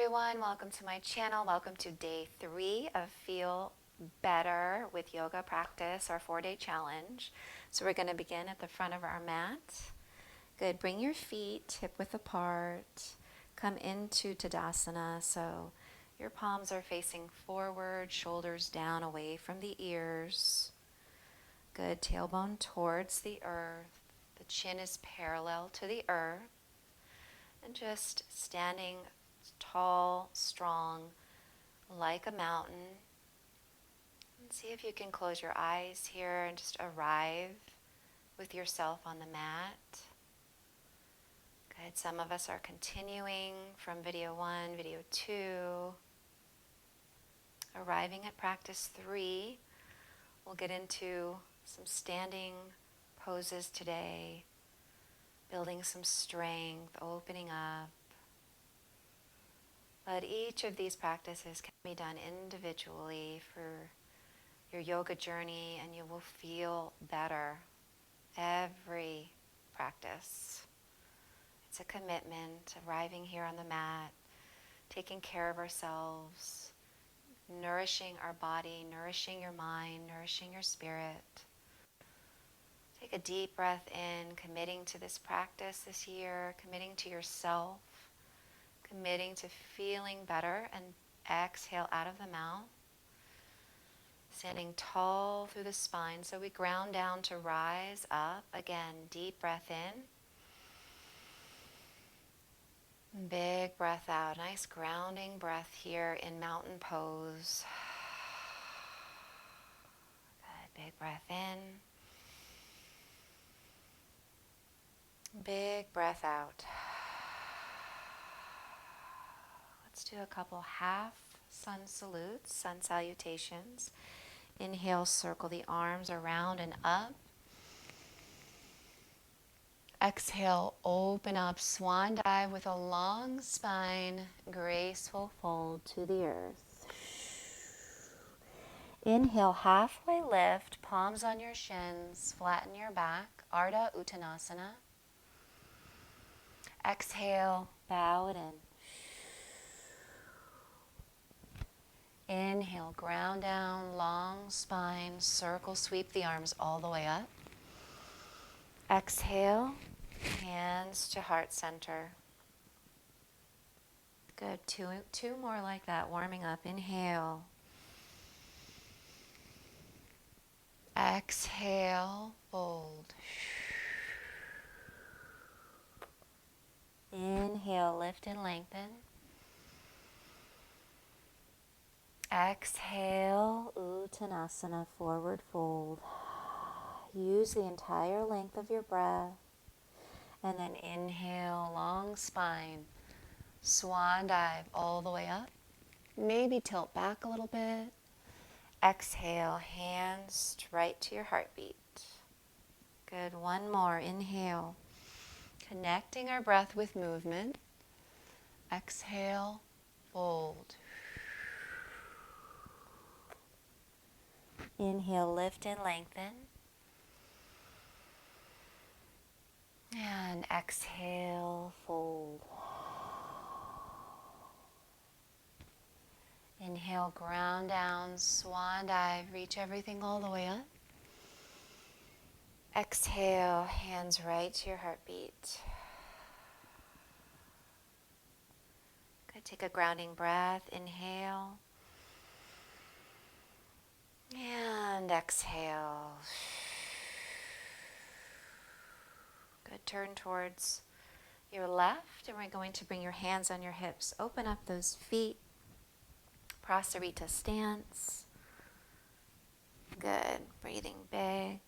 everyone, welcome to my channel. Welcome to day 3 of Feel Better with Yoga Practice, our 4-day challenge. So we're going to begin at the front of our mat. Good, bring your feet hip width apart. Come into Tadasana, so your palms are facing forward, shoulders down away from the ears. Good, tailbone towards the earth. The chin is parallel to the earth. And just standing tall, strong, like a mountain. And see if you can close your eyes here and just arrive with yourself on the mat. Good. Some of us are continuing from video 1, video 2. Arriving at practice 3. We'll get into some standing poses today. Building some strength, opening up. But each of these practices can be done individually for your yoga journey, and you will feel better every practice. It's a commitment, arriving here on the mat, taking care of ourselves, nourishing our body, nourishing your mind, nourishing your spirit. Take a deep breath in, committing to this practice this year, committing to yourself. Committing to feeling better, and exhale out of the mouth. Standing tall through the spine, so we ground down to rise up. Again, deep breath in. Big breath out. Nice grounding breath here in mountain pose. Good, big breath in. Big breath out. Let's do a couple half sun salutes, sun salutations. Inhale, circle the arms around and up. Exhale, open up, swan dive with a long spine, graceful fold to the earth. Inhale, halfway lift, palms on your shins, flatten your back, Ardha Uttanasana. Exhale, bow it in. Inhale, ground down, long spine, circle, sweep the arms all the way up. Exhale, hands to heart center. Good, two more like that, warming up. Inhale. Exhale, fold. Inhale, lift and lengthen. Exhale, Uttanasana, forward fold. Use the entire length of your breath. And then inhale, long spine, swan dive all the way up. Maybe tilt back a little bit. Exhale, hands right to your heartbeat. Good, one more, inhale. Connecting our breath with movement. Exhale, fold. Inhale, lift and lengthen. And exhale, fold. Inhale, ground down, swan dive, reach everything all the way up. Exhale, hands right to your heartbeat. Good, take a grounding breath, inhale. And exhale. Good, turn towards your left, and we're going to bring your hands on your hips. Open up those feet. Prasarita stance. Good, breathing big.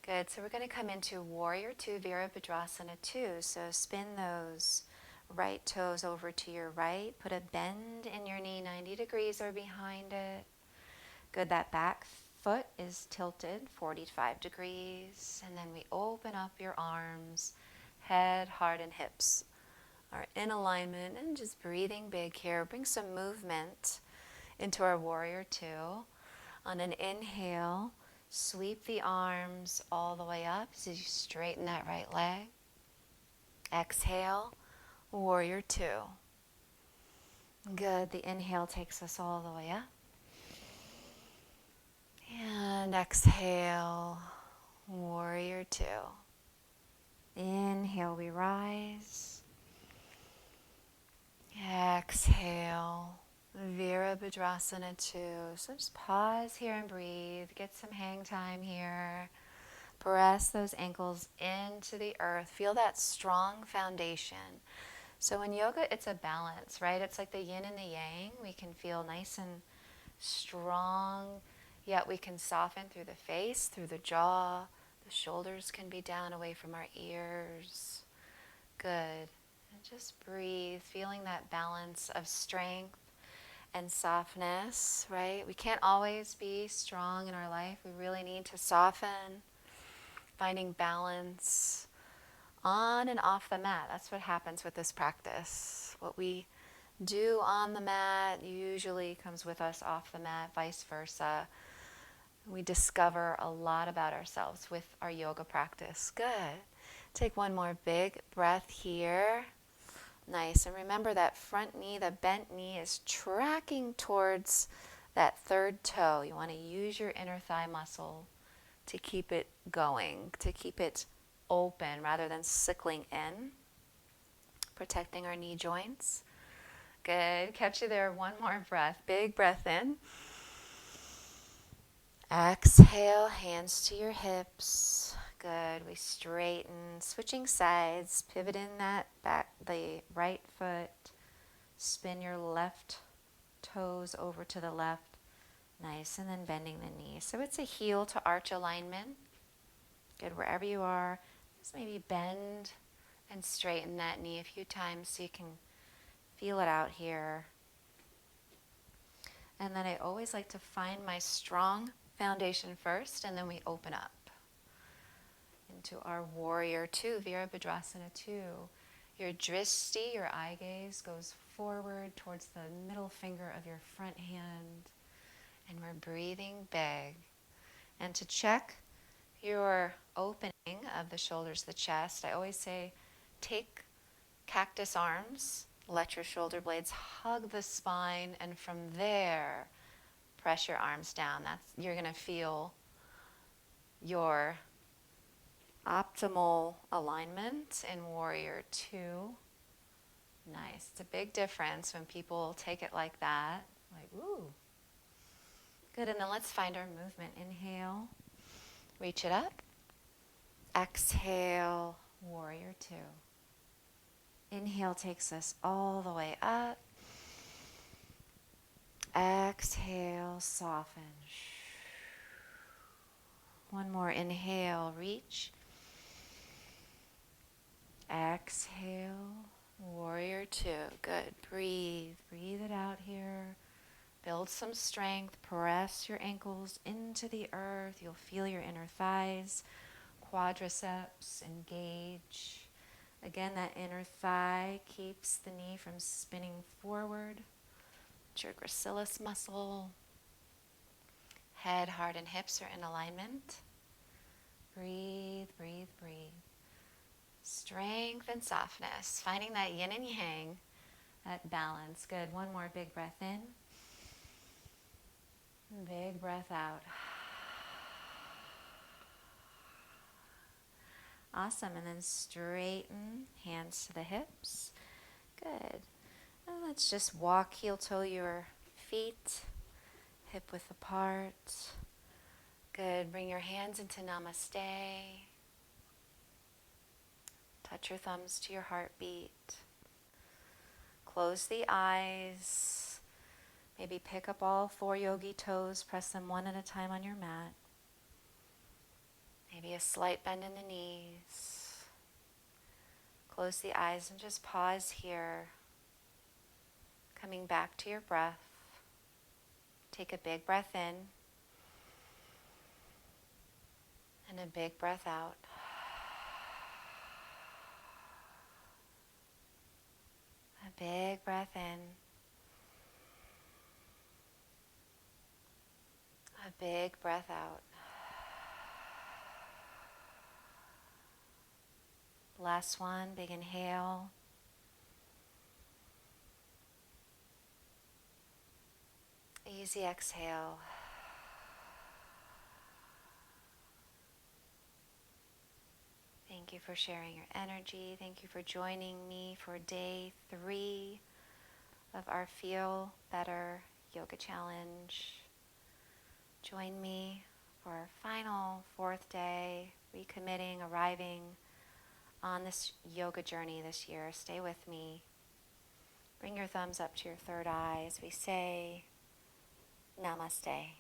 Good, so we're going to come into Warrior 2, Virabhadrasana 2. So spin those right toes over to your right. Put a bend in your knee, 90 degrees or behind it. Good, that back foot is tilted 45 degrees. And then we open up your arms, head, heart, and hips are in alignment, and just breathing big here. Bring some movement into our Warrior 2. On an inhale, sweep the arms all the way up as you straighten that right leg. Exhale, Warrior two. Good. The inhale takes us all the way up. And exhale, warrior two. Inhale, we rise. Exhale, Virabhadrasana 2. So just pause here and breathe. Get some hang time here. Press those ankles into the earth. Feel that strong foundation. So in yoga, it's a balance, right? It's like the yin and the yang. We can feel nice and strong, yet we can soften through the face, through the jaw. The shoulders can be down away from our ears. Good. And just breathe, feeling that balance of strength and softness, right? We can't always be strong in our life. We really need to soften, finding balance on and off the mat. That's what happens with this practice. What we do on the mat usually comes with us off the mat, vice versa. We discover a lot about ourselves with our yoga practice. Good. Take one more big breath here. Nice. And remember that front knee, the bent knee, is tracking towards that third toe. You want to use your inner thigh muscle to keep it going, to keep it open rather than sickling in, protecting our knee joints. Good. Catch you there. One more breath. Big breath in. Exhale, hands to your hips. Good. We straighten, switching sides, pivot in that back, the right foot. Spin your left toes over to the left. Nice. And then bending the knee. So it's a heel to arch alignment. Good. Wherever you are, just maybe bend and straighten that knee a few times so you can feel it out here. And then I always like to find my strong foundation first, and then we open up into our warrior two, Virabhadrasana 2. Your drishti, your eye gaze, goes forward towards the middle finger of your front hand, and we're breathing big. And to check your opening of the shoulders, the chest, I always say, take cactus arms, let your shoulder blades hug the spine, and from there, press your arms down. You're going to feel your optimal alignment in Warrior 2. Nice. It's a big difference when people take it like that. Like, ooh. Good. And then let's find our movement. Inhale. Reach it up. Exhale. Warrior 2. Inhale takes us all the way up. Exhale. Soften. One more inhale. Reach. Exhale. Warrior 2. Good. Breathe. Breathe it out here. Build some strength. Press your ankles into the earth. You'll feel your inner thighs, quadriceps engage. Again, that inner thigh keeps the knee from spinning forward. It's your gracilis muscle. Head, heart, and hips are in alignment. Breathe, breathe, breathe. Strength and softness. Finding that yin and yang, that balance. Good. One more big breath in. Big breath out. Awesome. And then straighten, hands to the hips. Good. And let's just walk heel toe your feet, hip width apart. Good. Bring your hands into namaste. Touch your thumbs to your heartbeat. Close the eyes. Maybe pick up all 4 yogi toes, press them one at a time on your mat. Maybe a slight bend in the knees. Close the eyes and just pause here. Coming back to your breath. Take a big breath in. And a big breath out. A big breath in. A big breath out. Last one, big inhale. Easy exhale. Thank you for sharing your energy. Thank you for joining me for day 3 of our Feel Better Yoga Challenge. Join me for our final 4th day, recommitting, arriving on this yoga journey this year. Stay with me. Bring your thumbs up to your third eye as we say Namaste.